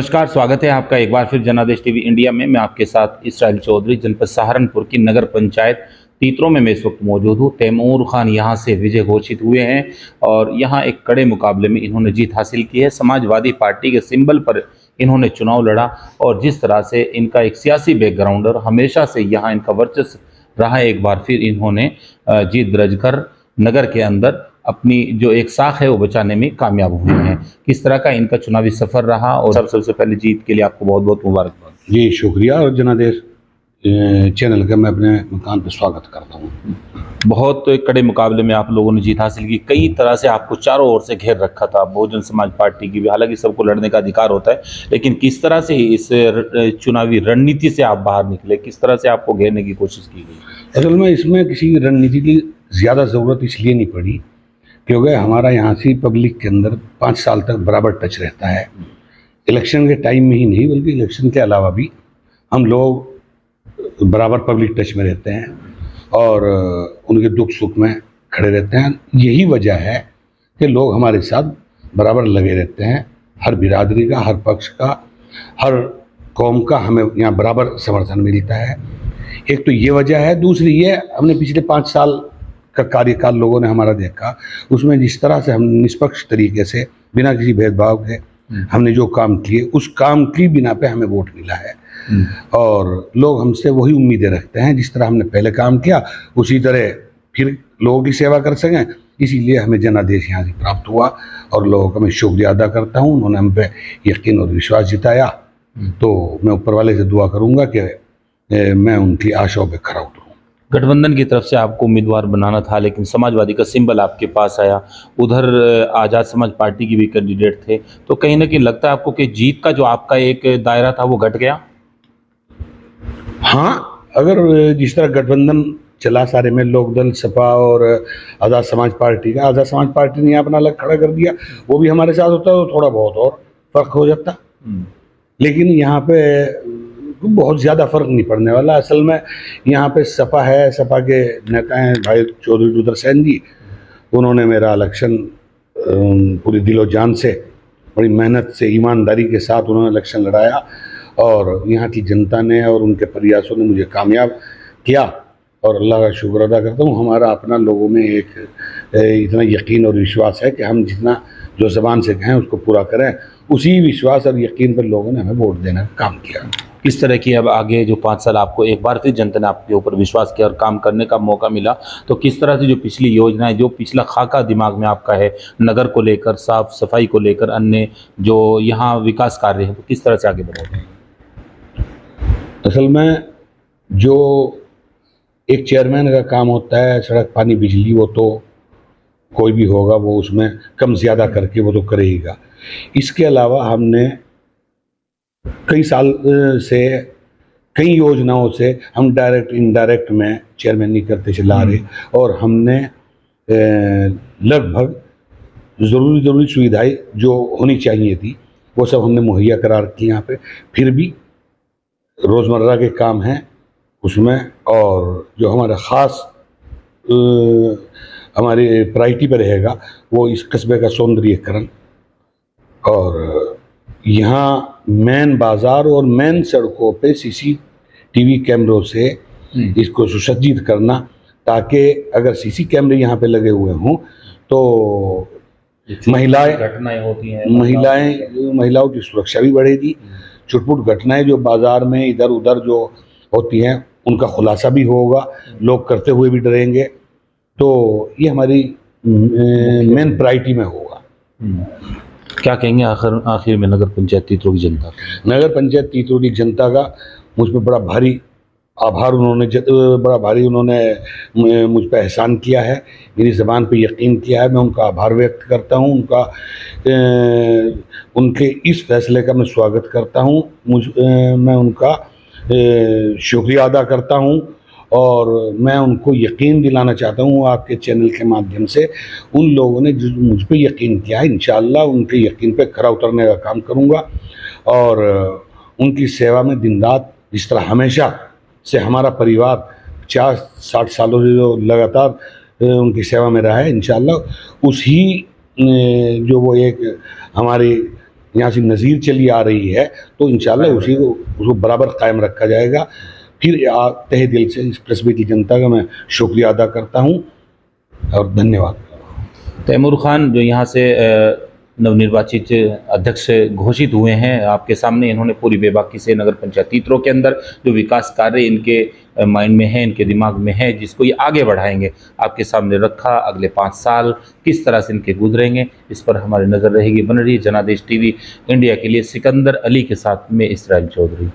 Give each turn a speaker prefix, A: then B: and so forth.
A: नमस्कार, स्वागत है आपका एक बार फिर जनादेश टीवी इंडिया में। मैं आपके साथ इसराइल चौधरी, जनपद सहारनपुर की नगर पंचायत तीतरों में मैं इस वक्त मौजूद हूँ। तैमूर खान यहाँ से विजय घोषित हुए हैं और यहाँ एक कड़े मुकाबले में इन्होंने जीत हासिल की है। समाजवादी पार्टी के सिंबल पर इन्होंने चुनाव लड़ा और जिस तरह से इनका एक सियासी बैकग्राउंड और हमेशा से यहाँ इनका वर्चस्व रहा है, एक बार फिर इन्होंने जीत दर्ज कर नगर के अंदर अपनी जो एक साख है वो बचाने में कामयाब हुए हैं। किस तरह का इनका चुनावी सफर रहा और सबसे पहले जीत के लिए आपको बहुत बहुत मुबारकबाद।
B: जी शुक्रिया। और जनादेश चैनल का मैं अपने मकान पर स्वागत करता हूँ।
A: बहुत कड़े मुकाबले में आप लोगों ने जीत हासिल की। कई तरह से आपको चारों ओर से घेर रखा था बहुजन समाज पार्टी की भी, हालांकि सबको लड़ने का अधिकार होता है, लेकिन किस तरह से इस चुनावी रणनीति से आप बाहर निकले, किस तरह से आपको घेरने की कोशिश की गई?
B: असल में इसमें किसी रणनीति की ज़्यादा ज़रूरत इसलिए नहीं पड़ी क्योंकि हमारा यहाँ से पब्लिक के अंदर 5 साल तक बराबर टच रहता है। इलेक्शन के टाइम में ही नहीं बल्कि इलेक्शन के अलावा भी हम लोग बराबर पब्लिक टच में रहते हैं और उनके दुख सुख में खड़े रहते हैं। यही वजह है कि लोग हमारे साथ बराबर लगे रहते हैं। हर बिरादरी का, हर पक्ष का, हर कौम का हमें यहाँ बराबर समर्थन मिलता है। एक तो ये वजह है। दूसरी ये, हमने पिछले 5 साल का कार्यकाल लोगों ने हमारा देखा, उसमें जिस तरह से हम निष्पक्ष तरीके से बिना किसी भेदभाव के हमने जो काम किए, उस काम की बिना पे हमें वोट मिला है। और लोग हमसे वही उम्मीदें रखते हैं, जिस तरह हमने पहले काम किया उसी तरह फिर लोगों की सेवा कर सकें। इसीलिए हमें जनादेश यहाँ से प्राप्त हुआ और लोगों का मैं शुक्रिया अदा करता हूँ। उन्होंने हम पे यकीन और विश्वास जिताया, तो मैं ऊपर वाले से दुआ करूँगा कि मैं उनकी आशाओं पर खरा उतरूँ।
A: गठबंधन की तरफ से आपको उम्मीदवार बनाना था, लेकिन समाजवादी का सिंबल आपके पास आया, उधर आज़ाद समाज पार्टी की भी कैंडिडेट थे, तो कहीं ना कहीं लगता है आपको कि जीत का जो आपका एक दायरा था वो घट गया?
B: हाँ, अगर जिस तरह गठबंधन चला सारे में, लोकदल, सपा और आज़ाद समाज पार्टी का, आज़ाद समाज पार्टी ने अपना अलग खड़ा कर दिया, वो भी हमारे साथ होता तो थोड़ा बहुत और फर्क हो जाता। लेकिन यहाँ पे बहुत ज़्यादा फर्क नहीं पड़ने वाला। असल में यहाँ पे सपा है, सपा के नेता हैं भाई चौधरी रुद्रसेन जी। उन्होंने मेरा इलेक्शन पूरी दिलो जान से, बड़ी मेहनत से, ईमानदारी के साथ उन्होंने इलेक्शन लड़ाया और यहाँ की जनता ने और उनके प्रयासों ने मुझे कामयाब किया और अल्लाह का शुक्र अदा करता हूँ। हमारा अपना लोगों में एक इतना यकीन और विश्वास है कि हम जितना जो ज़बान से कहें उसको पूरा करें। उसी विश्वास और यकीन पर लोगों ने हमें वोट देने का काम किया।
A: किस तरह की अब आगे जो 5 साल आपको एक बार फिर जनता ने आपके ऊपर विश्वास किया और काम करने का मौका मिला, तो किस तरह से जो पिछली योजनाएं, जो पिछला खाका दिमाग में आपका है नगर को लेकर, साफ सफाई को लेकर, अन्य जो यहाँ विकास कार्य है, तो किस तरह से आगे बढ़ोगे?
B: असल में जो एक चेयरमैन का काम होता है, सड़क, पानी, बिजली, वो तो कोई भी होगा वो उसमें कम ज़्यादा करके वो तो करेगा। इसके अलावा हमने कई साल से कई योजनाओं से हम डायरेक्ट इनडायरेक्ट में चेयरमैन करते चला रहे और हमने लगभग ज़रूरी सुविधाएं जो होनी चाहिए थी वो सब हमने मुहैया करार की यहाँ पे। फिर भी रोज़मर्रा के काम हैं उसमें, और जो हमारा ख़ास हमारी प्रायोरिटी पर रहेगा वो इस कस्बे का सौंदर्यीकरण और यहाँ मेन बाज़ार और मेन सड़कों पे सीसीटीवी कैमरों से इसको सुसज्जित करना, ताकि अगर सीसी कैमरे यहाँ पे लगे हुए हों तो महिलाएं,
A: घटनाएं होती हैं,
B: महिलाओं की सुरक्षा भी बढ़ेगी। छुटपुट घटनाएं जो बाज़ार में इधर उधर जो होती हैं उनका खुलासा भी होगा, लोग करते हुए भी डरेंगे। तो ये हमारी मेन प्रायोरिटी में होगा।
A: क्या कहेंगे आखिर में नगर पंचायत तीतरो की जनता?
B: नगर पंचायत तीतरो की जनता का मुझ पर बड़ा भारी आभार उन्होंने मुझ पर एहसान किया है, मेरी ज़बान पे यकीन किया है। मैं उनका आभार व्यक्त करता हूँ, उनके इस फैसले का मैं स्वागत करता हूँ। मैं उनका शुक्रिया अदा करता हूँ और मैं उनको यकीन दिलाना चाहता हूँ आपके चैनल के माध्यम से, उन लोगों ने जो मुझ पे यकीन किया है, इंशाअल्लाह उनके यकीन पे खरा उतरने का काम करूँगा और उनकी सेवा में दिन रात, जिस तरह हमेशा से हमारा परिवार 50-60 सालों से जो लगातार उनकी सेवा में रहा है, इंशाअल्लाह उसी जो वो एक हमारी यहाँ से नज़ीर चली आ रही है, तो इंशाल्लाह उसी को उसको बराबर कायम रखा जाएगा। फिर तहे दिल से इस प्रेस मीट की जनता का मैं शुक्रिया अदा करता हूँ और धन्यवाद।
A: तैमूर खान जो यहाँ से नवनिर्वाचित अध्यक्ष घोषित हुए हैं, आपके सामने इन्होंने पूरी बेबाकी से नगर पंचायत तीतरो के अंदर जो विकास कार्य इनके माइंड में है, इनके दिमाग में है, जिसको ये आगे बढ़ाएंगे, आपके सामने रखा। अगले 5 साल किस तरह से इनके गुजरेंगे, इस पर हमारी नज़र रहेगी। बन रही जनादेश टीवी इंडिया के लिए सिकंदर अली के साथ में इसराइल चौधरी।